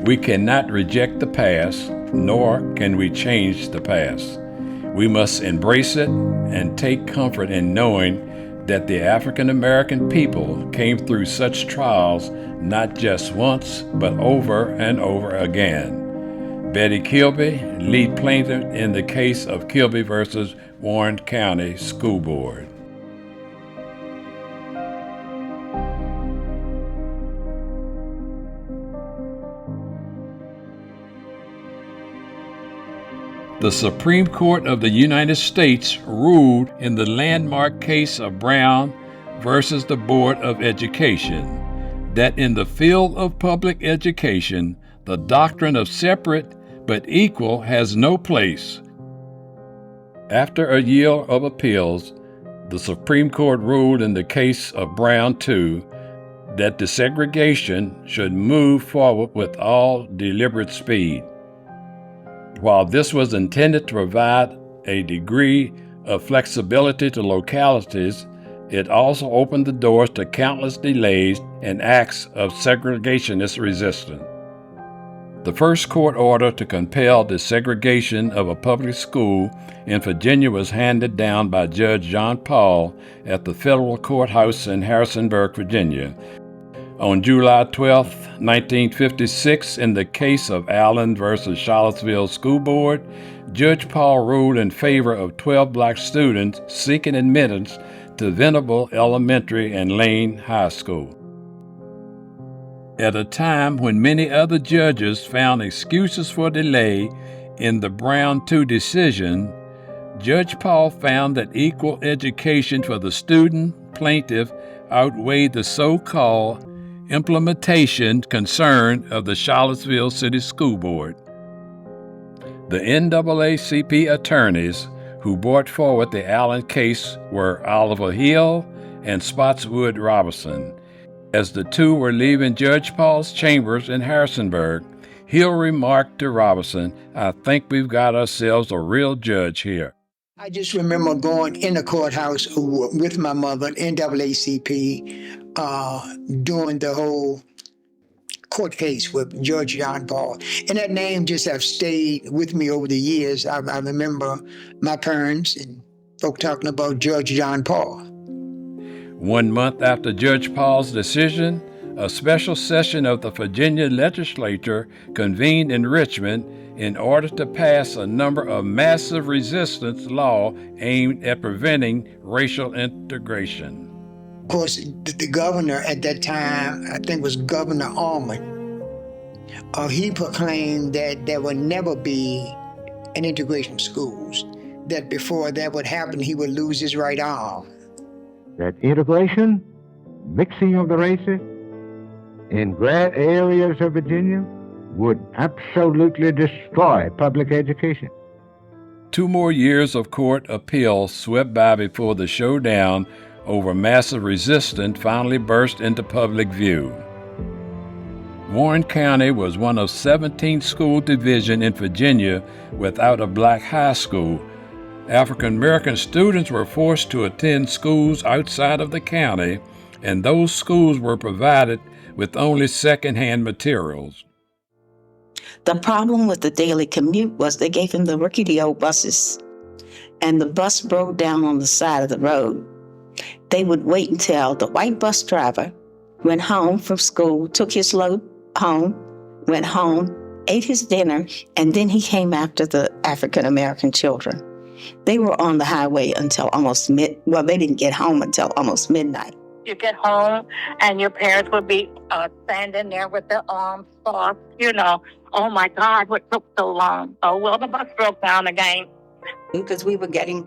We cannot reject the past, nor can we change the past. We must embrace it and take comfort in knowing that the African American people came through such trials not just once, but over and over again. Betty Kilby, lead plaintiff in the case of Kilby versus Warren County School Board. The Supreme Court of the United States ruled in the landmark case of Brown versus the Board of Education that in the field of public education, the doctrine of separate but equal has no place. After a year of appeals, the Supreme Court ruled in the case of Brown 2 that desegregation should move forward with all deliberate speed. While this was intended to provide a degree of flexibility to localities, it also opened the doors to countless delays and acts of segregationist resistance. The first court order to compel desegregation of a public school in Virginia was handed down by Judge John Paul at the federal courthouse in Harrisonburg, Virginia. On July 12, 1956, in the case of Allen versus Charlottesville School Board, Judge Paul ruled in favor of 12 black students seeking admittance to Venable Elementary and Lane High School. At a time when many other judges found excuses for delay in the Brown 2 decision, Judge Paul found that equal education for the student plaintiff outweighed the so-called implementation concern of the Charlottesville City School Board. The NAACP attorneys who brought forward the Allen case were Oliver Hill and Spotswood Robinson. As the two were leaving Judge Paul's chambers in Harrisonburg, Hill remarked to Robinson, "I think we've got ourselves a real judge here." I just remember going in the courthouse with my mother, NAACP, doing the whole court case with Judge John Paul. And that name just have stayed with me over the years. I remember my parents and folk talking about Judge John Paul. 1 month after Judge Paul's decision, a special session of the Virginia legislature convened in Richmond in order to pass a number of massive resistance laws aimed at preventing racial integration. Of course, the governor at that time, I think was Governor Almond, he proclaimed that there would never be an integration of schools, that before that would happen, he would lose his right arm. That integration, mixing of the races in great areas of Virginia would absolutely destroy public education. 2 more years of court appeals swept by before the showdown over massive resistance finally burst into public view. Warren County was one of 17 school divisions in Virginia without a black high school. African American students were forced to attend schools outside of the county, and those schools were provided with only secondhand materials. The problem with the daily commute was they gave him the rickety old buses, and the bus broke down on the side of the road. They would wait until the white bus driver went home from school, took his load home, went home, ate his dinner, and then he came after the African American children. They were on the highway until almost they didn't get home until almost midnight. You get home and your parents would be standing there with their arms crossed, oh my God, what took so long? Oh, well, the bus broke down again. Because we were getting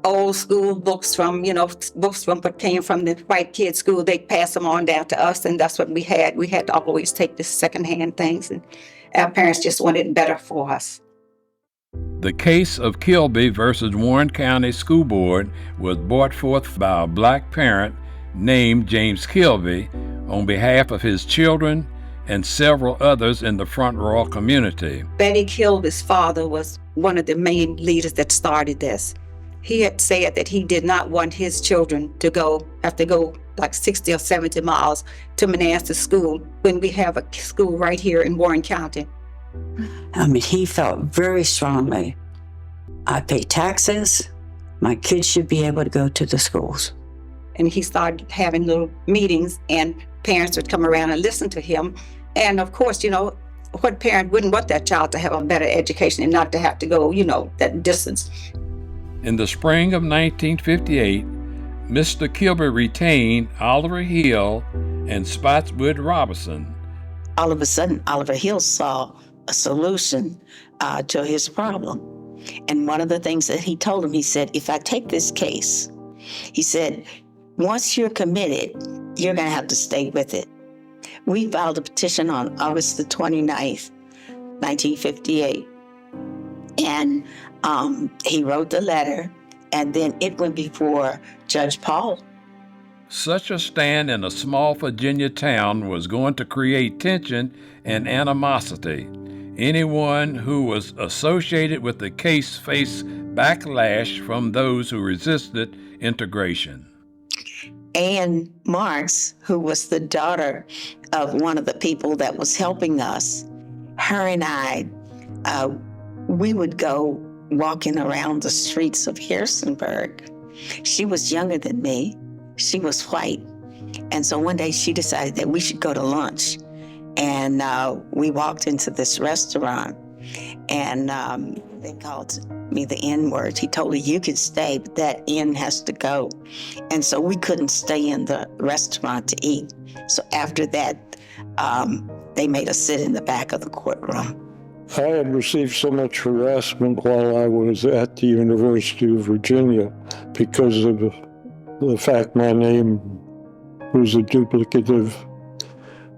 old school books from, books that came from the white kids' school. They'd pass them on down to us, and that's what we had. We had to always take the secondhand things, and our parents just wanted it better for us. The case of Kilby versus Warren County School Board was brought forth by a black parent named James Kilby on behalf of his children and several others in the Front Royal community. Betty Kilby's father was one of the main leaders that started this. He had said that he did not want his children to have to go like 60 or 70 miles to Manassas School when we have a school right here in Warren County. I mean, he felt very strongly. I pay taxes. My kids should be able to go to the schools. And he started having little meetings, and parents would come around and listen to him. And of course, what parent wouldn't want that child to have a better education and not to have to go, that distance? In the spring of 1958, Mr. Kilby retained Oliver Hill and Spotswood Robinson. All of a sudden, Oliver Hill saw a solution to his problem. And one of the things that he told him, he said, if I take this case, he said, once you're committed, you're going to have to stay with it. We filed a petition on August the 29th, 1958. And he wrote the letter, and then it went before Judge Paul. Such a stand in a small Virginia town was going to create tension and animosity. Anyone who was associated with the case faced backlash from those who resisted integration. Ann Marks, who was the daughter of one of the people that was helping us, her and I, we would go walking around the streets of Harrisonburg. She was younger than me. She was white. And so one day she decided that we should go to lunch. And we walked into this restaurant, and they called me the N-word. He told her, you can stay, but that N has to go. And so we couldn't stay in the restaurant to eat. So after that, they made us sit in the back of the courtroom. I had received so much harassment while I was at the University of Virginia because of the fact my name was a duplicate of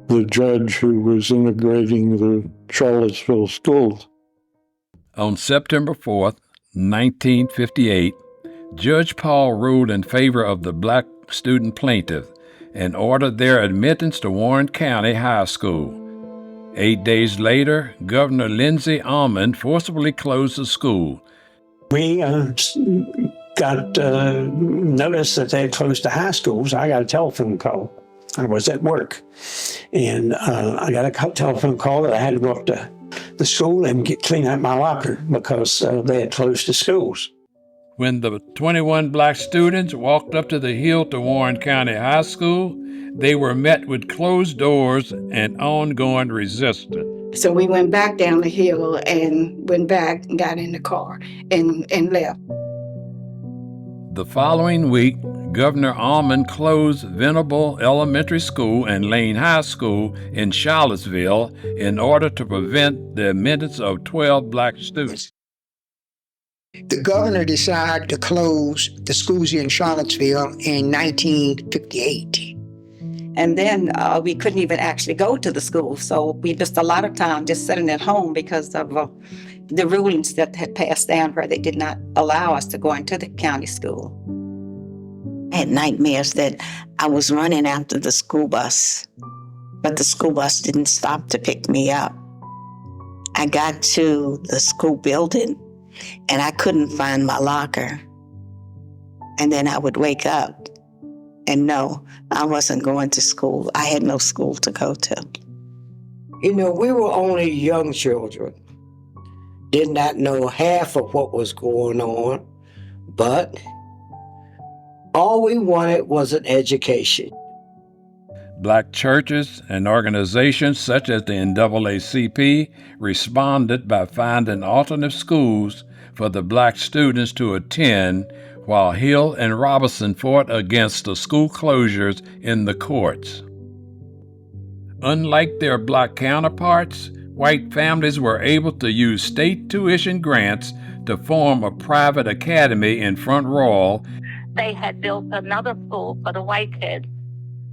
the judge who was integrating the Charlottesville schools. On September 4th, 1958, Judge Paul ruled in favor of the black student plaintiff and ordered their admittance to Warren County High School. 8 days later, Governor Lindsey Almond forcibly closed the school. We got notice that they had closed the high schools. I got a telephone call. I was at work, and I got a telephone call that I had to go up to the school and clean out my locker because they had closed the schools. When the 21 black students walked up to the hill to Warren County High School, they were met with closed doors and ongoing resistance. So we went back down the hill and went back and got in the car and left. The following week, Governor Almond closed Venable Elementary School and Lane High School in Charlottesville in order to prevent the admittance of 12 black students. The governor decided to close the schools in Charlottesville in 1958. And then we couldn't even actually go to the school. So we just a lot of time just sitting at home because of the rulings that had passed down where they did not allow us to go into the county school. I had nightmares that I was running after the school bus, but the school bus didn't stop to pick me up. I got to the school building and I couldn't find my locker. And then I would wake up and no, I wasn't going to school. I had no school to go to. We were only young children, did not know half of what was going on, but all we wanted was an education. Black churches and organizations such as the NAACP responded by finding alternate schools for the black students to attend, while Hill and Robinson fought against the school closures in the courts. Unlike their black counterparts, white families were able to use state tuition grants to form a private academy in Front Royal. They had built another school for the white kids.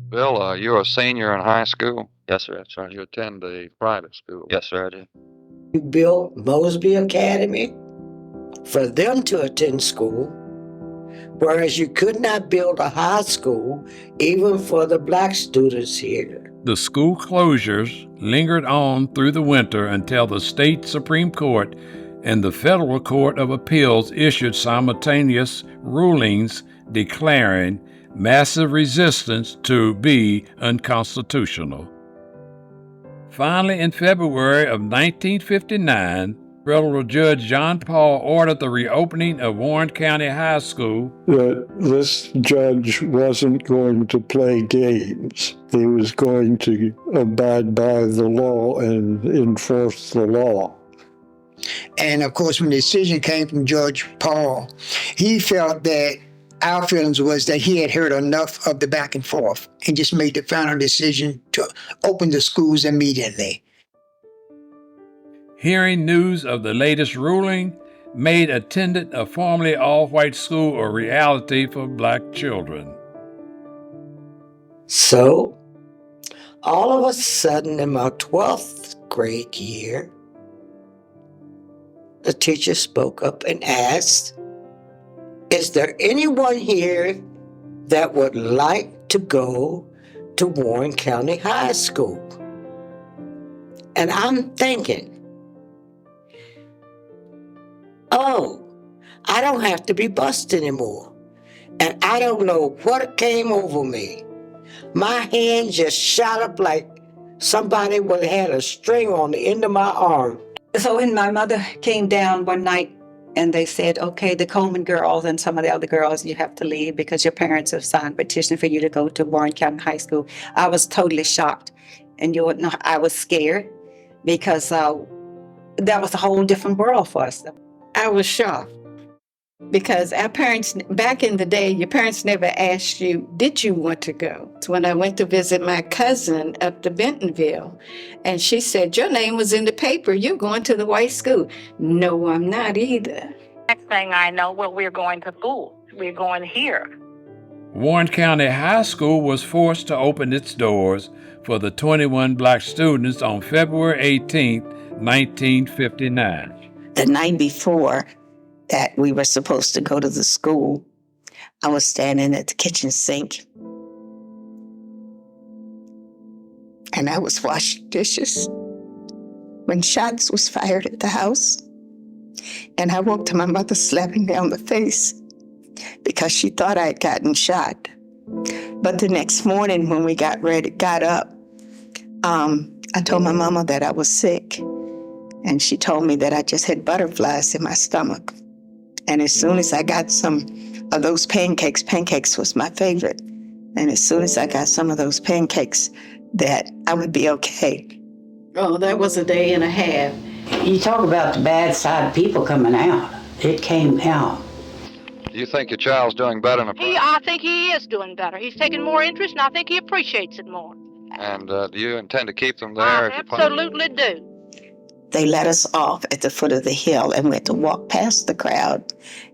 Bill, you're a senior in high school? Yes, sir, that's right. You attend a private school? Yes, sir, I do. We built Mosby Academy for them to attend school, whereas you could not build a high school even for the black students here. The school closures lingered on through the winter until the state Supreme Court and the Federal Court of Appeals issued simultaneous rulings declaring massive resistance to be unconstitutional. Finally, in February of 1959, Federal Judge John Paul ordered the reopening of Warren County High School. That this judge wasn't going to play games. He was going to abide by the law and enforce the law. And of course, when the decision came from Judge Paul, he felt that our feelings was that he had heard enough of the back and forth and just made the final decision to open the schools immediately. Hearing news of the latest ruling made attending a formerly all-white school a reality for black children. So, all of a sudden in my 12th grade year, the teacher spoke up and asked, "Is there anyone here that would like to go to Warren County High School?" And I'm thinking, oh, I don't have to be bused anymore. And I don't know what came over me. My hand just shot up like somebody would have had a string on the end of my arm. So when my mother came down one night and they said, okay, the Coleman girls and some of the other girls, you have to leave because your parents have signed a petition for you to go to Warren County High School, I was totally shocked. And you would know, I was scared because that was a whole different world for us. I was shocked because our parents, back in the day, your parents never asked you, did you want to go? So when I went to visit my cousin up to Bentonville, and she said, your name was in the paper, you're going to the white school. No, I'm not either. Next thing I know, well, we're going to school. We're going here. Warren County High School was forced to open its doors for the 21 black students on February 18, 1959. The night before that we were supposed to go to the school, I was standing at the kitchen sink and I was washing dishes when shots was fired at the house. And I woke to my mother slapping me on the face because she thought I had gotten shot. But the next morning when we got up, I told my mama that I was sick. And she told me that I just had butterflies in my stomach. And as soon as I got some of those pancakes was my favorite. And as soon as I got some of those pancakes, that I would be okay. Oh, that was a day and a half. You talk about the bad side of people coming out. It came out. Do you think your child's doing better in the I think he is doing better. He's taking more interest, and I think he appreciates it more. And do you intend to keep them there? I absolutely do. They let us off at the foot of the hill and we had to walk past the crowd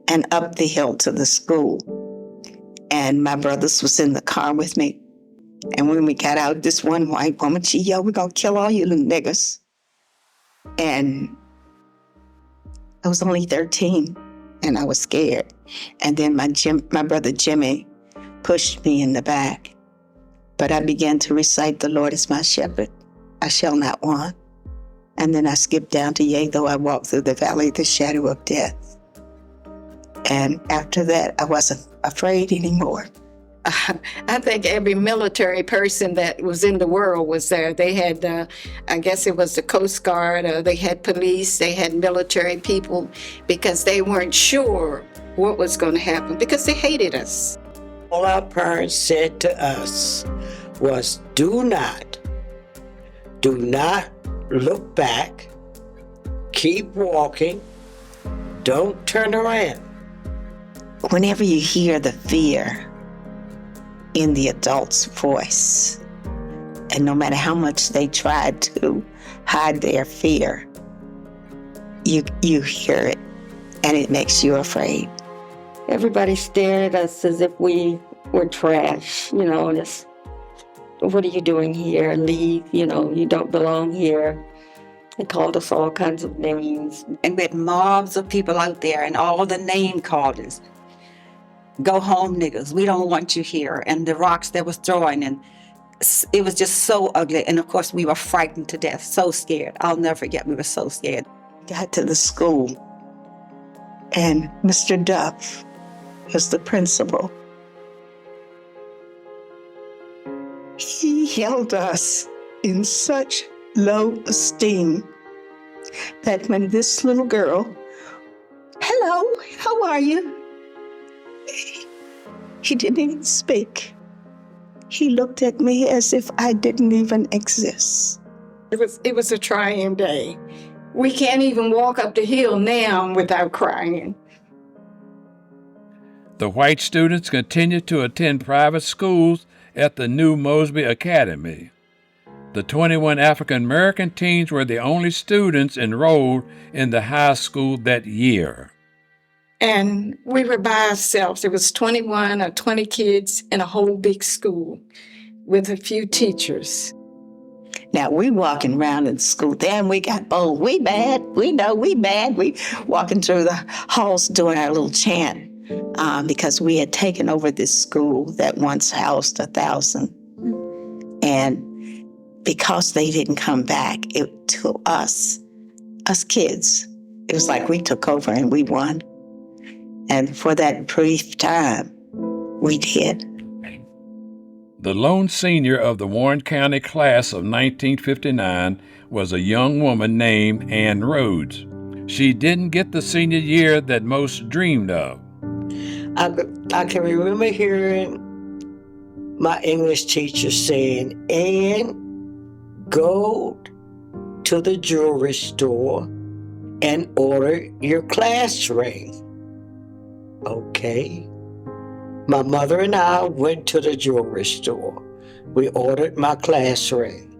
and up the hill to the school. And my brothers was in the car with me. And when we got out, this one white woman, she yelled, "We're going to kill all you little niggas." And I was only 13 and I was scared. And then my brother Jimmy pushed me in the back. But I began to recite, "The Lord is my shepherd, I shall not want." And then I skipped down to, "Yea, though I walk through the valley of the shadow of death." And after that, I wasn't afraid anymore. I think every military person that was in the world was there. They had, I guess it was the Coast Guard, they had police, they had military people, because they weren't sure what was going to happen, because they hated us. All our parents said to us was, do not look back, keep walking, don't turn around. Whenever you hear the fear in the adult's voice, and no matter how much they try to hide their fear, you hear it, and it makes you afraid. Everybody stared at us as if we were trash, just, what are you doing here? Leave, you don't belong here. They called us all kinds of names. And with mobs of people out there and all the name callers. Go home, niggas. We don't want you here. And the rocks that was throwing, and it was just so ugly. And of course, we were frightened to death, so scared. I'll never forget, we were so scared. Got to the school, and Mr. Duff was the principal. He held us in such low esteem that when this little girl, hello, how are you? He didn't even speak. He looked at me as if I didn't even exist. It was a trying day. We can't even walk up the hill now without crying. The white students continued to attend private schools at the new Mosby Academy. The 21 African American teens were the only students enrolled in the high school that year. And we were by ourselves. It was 21 or 20 kids in a whole big school with a few teachers. Now, we walking around in school, then we got bold. We bad. We know we bad. We walking through the halls doing our little chant because we had taken over this school that once housed 1,000. And because they didn't come back, to us kids, it was like we took over and we won. And for that brief time, we did. The lone senior of the Warren County class of 1959 was a young woman named Ann Rhodes. She didn't get the senior year that most dreamed of. I can remember hearing my English teacher saying, Ann, go to the jewelry store and order your class ring. Okay. My mother and I went to the jewelry store. We ordered my class ring,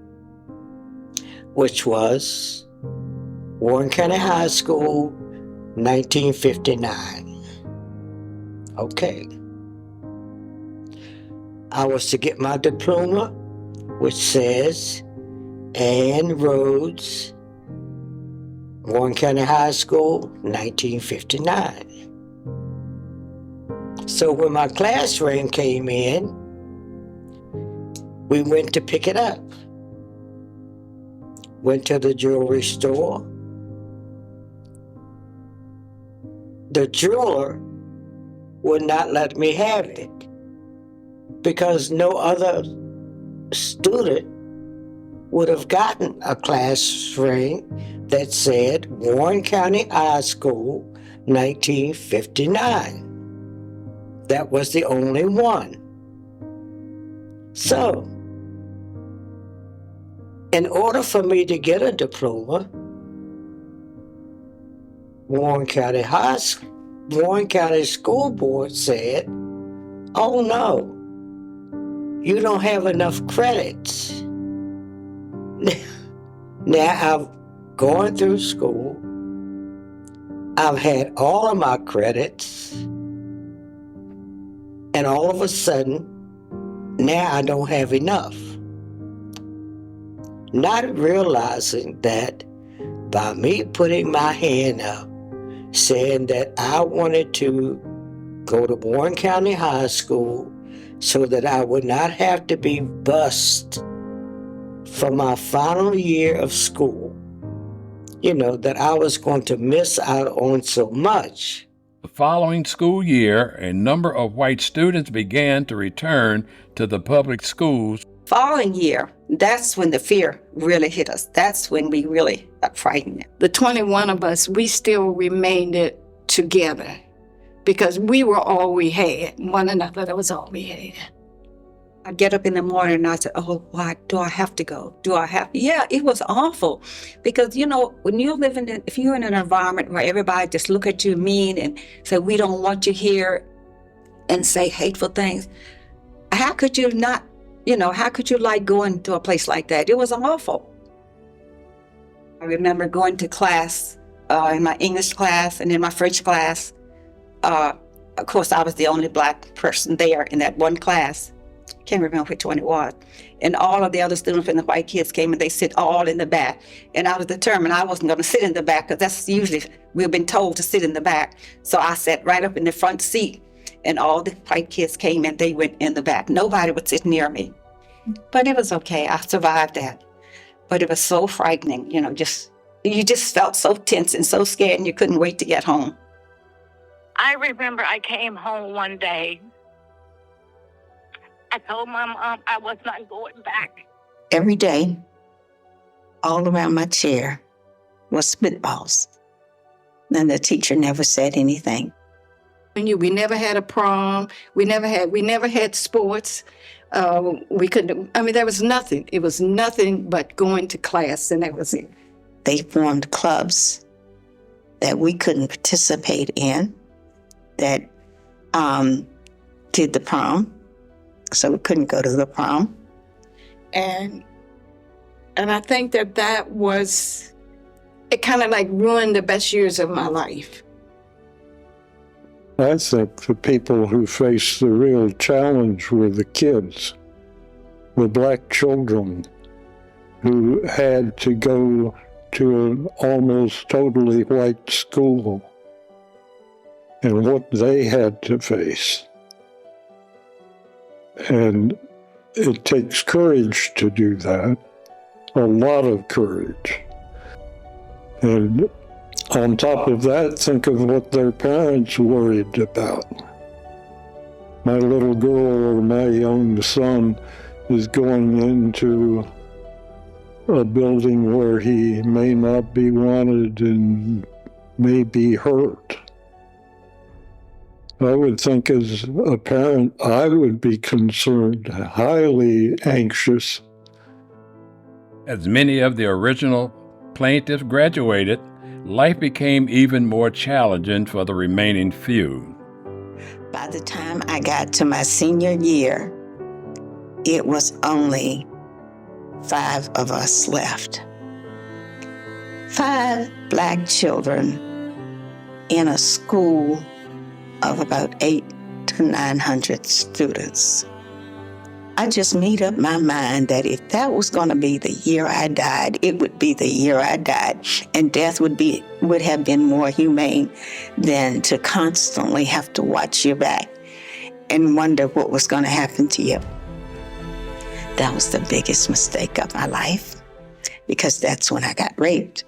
which was Warren County High School, 1959. Okay. I was to get my diploma, which says Ann Rhodes, Warren County High School, 1959. So when my class ring came in, we went to pick it up. Went to the jewelry store. The jeweler would not let me have it because no other student would have gotten a class ring that said Warren County High School, 1959. That was the only one. So, in order for me to get a diploma, Warren County School Board said, oh no, you don't have enough credits. Now I've gone through school, I've had all of my credits, and all of a sudden, now I don't have enough. Not realizing that by me putting my hand up, saying that I wanted to go to Warren County High School so that I would not have to be bused for my final year of school, that I was going to miss out on so much. The following school year, a number of white students began to return to the public schools. Following year, that's when the fear really hit us. That's when we really got frightened. The 21 of us, we still remained together because we were all we had. One another, that was all we had. I'd get up in the morning and I'd say, oh, why do I have to go? Yeah, it was awful. Because, when you're if you're in an environment where everybody just look at you mean and say, we don't want you here and say hateful things, how could you not, how could you like going to a place like that? It was awful. I remember going to class, in my English class and in my French class. Of course, I was the only Black person there in that one class. Can't remember which one it was. And all of the other students and the white kids came and they sit all in the back. And I was determined I wasn't going to sit in the back because that's usually, we've been told to sit in the back. So I sat right up in the front seat and all the white kids came and they went in the back. Nobody would sit near me. But it was okay. I survived that. But it was so frightening, you just felt so tense and so scared and you couldn't wait to get home. I remember I came home one day I told my mom I was not going back. Every day, all around my chair was spitballs. And the teacher never said anything. We never had a prom. We never had sports. We couldn't. I mean, there was nothing. It was nothing but going to class, and that was it. They formed clubs that we couldn't participate in that did the prom, so we couldn't go to the prom. And I think that was, it kind of like ruined the best years of my life. I think the people who faced the real challenge were the kids, the black children who had to go to an almost totally white school and what they had to face. And it takes courage to do that, a lot of courage. And on top of that, think of what their parents worried about. My little girl or my young son is going into a building where he may not be wanted and may be hurt. I would think as a parent, I would be concerned, highly anxious. As many of the original plaintiffs graduated, life became even more challenging for the remaining few. By the time I got to my senior year, it was only 5 of us left. 5 black children in a school of about 800 to 900 students. I just made up my mind that if that was going to be the year I died, it would be the year I died, and death would have been more humane than to constantly have to watch your back and wonder what was going to happen to you. That was the biggest mistake of my life, because that's when I got raped.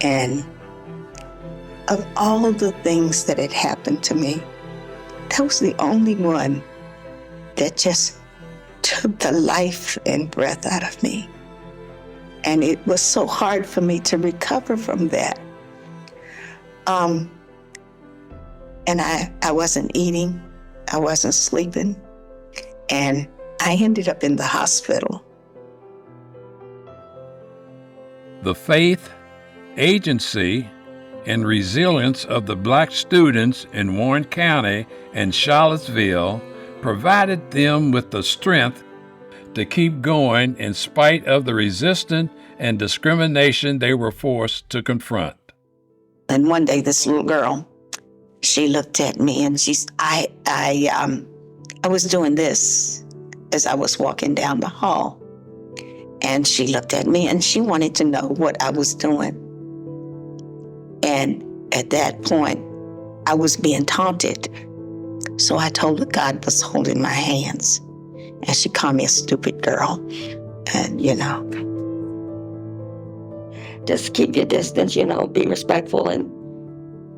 And of all the things that had happened to me, that was the only one that just took the life and breath out of me. And it was so hard for me to recover from that. And I wasn't eating, I wasn't sleeping, and I ended up in the hospital. The faith, agency, and resilience of the black students in Warren County and Charlottesville provided them with the strength to keep going in spite of the resistance and discrimination they were forced to confront. And one day, this little girl, she looked at me and I was doing this as I was walking down the hall. And she looked at me and she wanted to know what I was doing. And at that point, I was being taunted. So I told her God was holding my hands. And she called me a stupid girl. And, just keep your distance, be respectful and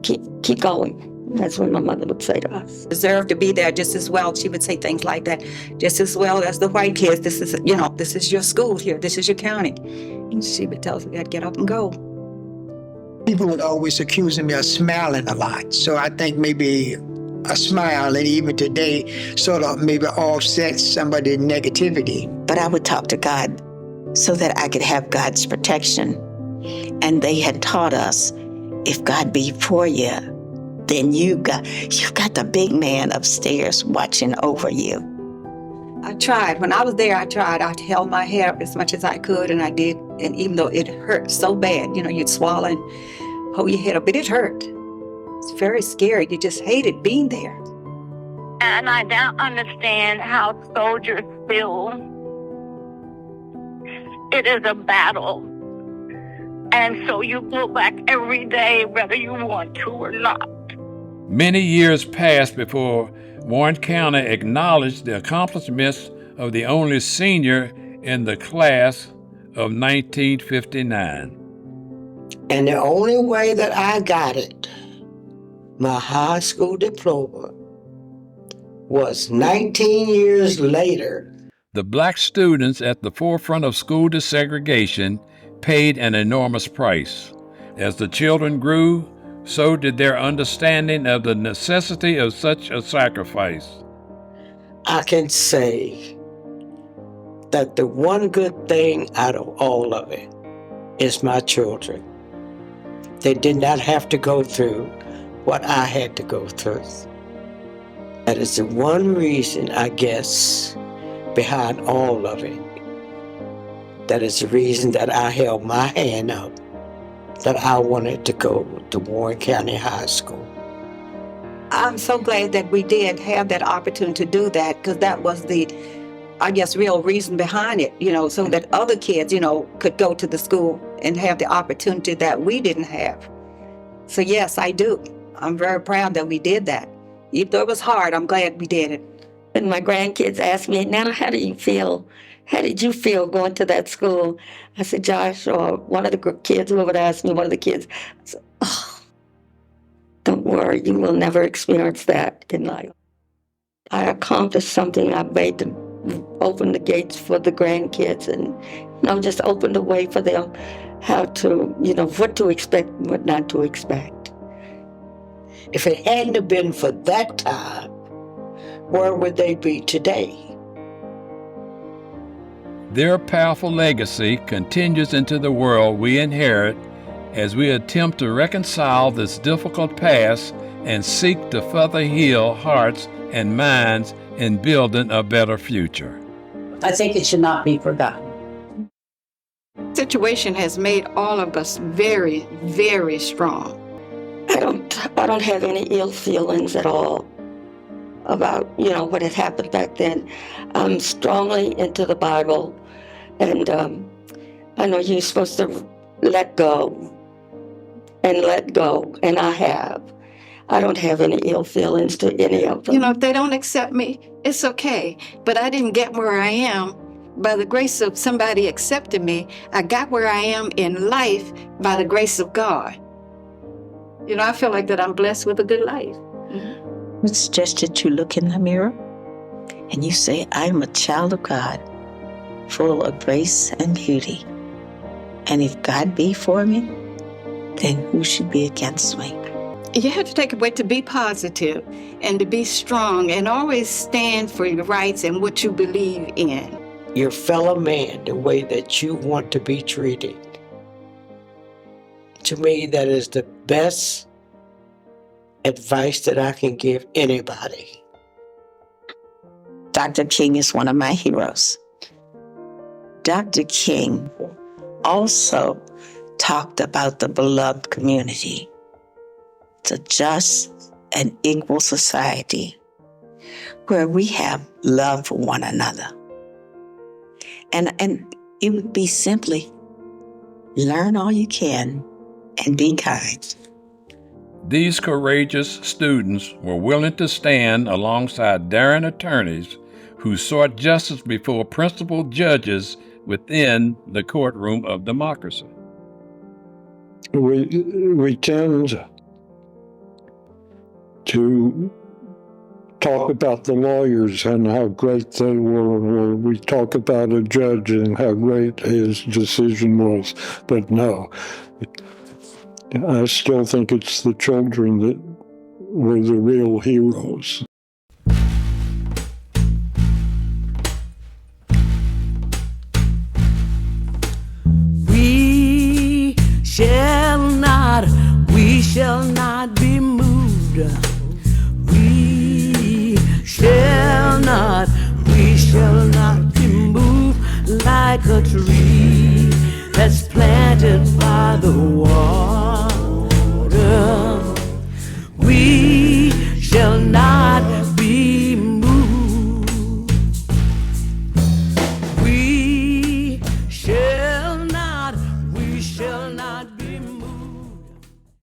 keep going. That's what my mother would say to us. Deserve to be there just as well. She would say things like that, just as well as the white kids. This is your school here. This is your county. And she would tell us we got to get up and go. People would always accuse me of smiling a lot. So I think maybe a smile, and even today, sort of maybe offsets some of the negativity. But I would talk to God so that I could have God's protection. And they had taught us, if God be for you, then you've got the big man upstairs watching over you. I tried. When I was there, I tried. I held my head up as much as I could, and I did. And even though it hurt so bad, you'd swallow and hold your head up, but it hurt. It's very scary. You just hated being there. And I now understand how soldiers feel. It is a battle. And so you go back every day, whether you want to or not. Many years passed before Warren County acknowledged the accomplishments of the only senior in the class of 1959. And the only way that I got it, my high school diploma, was 19 years later. The black students at the forefront of school desegregation paid an enormous price. As the children grew, so did their understanding of the necessity of such a sacrifice. I can say that the one good thing out of all of it is my children. They did not have to go through what I had to go through. That is the one reason, I guess, behind all of it. That is the reason that I held my hand up, that I wanted to go to Warren County High School. I'm so glad that we did have that opportunity to do that, because that was the, I guess, real reason behind it, so that other kids, could go to the school and have the opportunity that we didn't have. So yes, I do. I'm very proud that we did that. Even though it was hard, I'm glad we did it. And my grandkids asked me, Nana, how do you feel? How did you feel going to that school? I said, Josh, or one of the kids who would ask me, one of the kids, I said, oh, don't worry, you will never experience that in life. I accomplished something. I made them open the gates for the grandkids and, just open the way for them how to, what to expect and what not to expect. If it hadn't have been for that time, where would they be today? Their powerful legacy continues into the world we inherit as we attempt to reconcile this difficult past and seek to further heal hearts and minds in building a better future. I think it should not be forgotten. The situation has made all of us very, very strong. I don't have any ill feelings at all about, what had happened back then. I'm strongly into the Bible, and I know you're supposed to let go, and I have. I don't have any ill feelings to any of them. If they don't accept me, it's okay. But I didn't get where I am by the grace of somebody accepting me. I got where I am in life by the grace of God. I feel like that I'm blessed with a good life. Mm-hmm. It's just that you look in the mirror and you say, I'm a child of God, full of grace and beauty. And if God be for me, then who should be against me? You have to take a way to be positive and to be strong and always stand for your rights and what you believe in. Your fellow man the way that you want to be treated. To me, that is the best advice that I can give anybody. Dr. King is one of my heroes. Dr. King also talked about the beloved community. It's a just and equal society where we have love for one another. And it would be simply learn all you can and be kind. These courageous students were willing to stand alongside daring attorneys who sought justice before principled judges within the courtroom of democracy. We tend to talk about the lawyers and how great they were, or we talk about a judge and how great his decision was. But no, I still think it's the children that were the real heroes. We shall not be moved. We shall not be moved like a tree that's planted by the water.